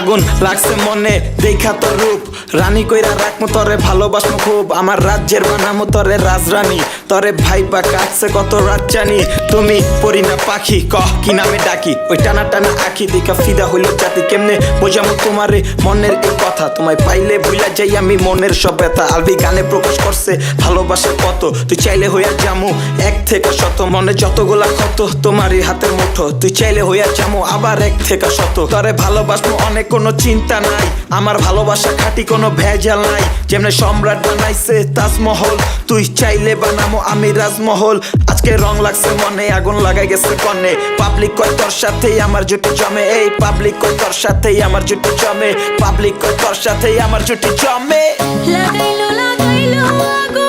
আগুন লাগছে মনে দেখা তোর রূপ রানী কইরা রাখমু তরে ভালোবাসমু খুব আমার রাজ্যের বানামু তরে রাজরানী তরে ভাইবা কাটছে কত রাত জানি তুমি পরি না পাখি কহ কি নামে ডাকি ওই টানা টানা আখি দেখা ফিদা হইল জাতি কেমনে বোঝামু তোমারে মনের এই কথা তোমায় পাইলে ভুলা যাই আমি মনের সব ব্যথা আলবি গানে প্রকাশ করছে ভালোবাসা কত তুই চাইলে হইয়া যামু এক থেকে শত মনে যতগুলা ক্ষত তোমারই হাতের মুঠো তুই চাইলে হইয়া যামু আবার এক থেকে শত তরে ভালোবাসবো অনেক কোনো চিন্তা নাই আমার ভালোবাসা খাঁটি কোনো ভেজাল নাই যেমনে সম্রাট বানাইছে তাজমহল তুই চাইলে বানামো আমি রাজমহল আজকে রং লাগছে মনে আগুন লাগাই গেছে কনে পাবলিক কয় তোর সাথেই আমার জুটি জমে এই পাবলিক কয় তোর সাথেই আমার জুটি জমে পাবলিক কয় তোর সাথেই আমার জুটি জমে লাগাইলো লাগাইলো আগুন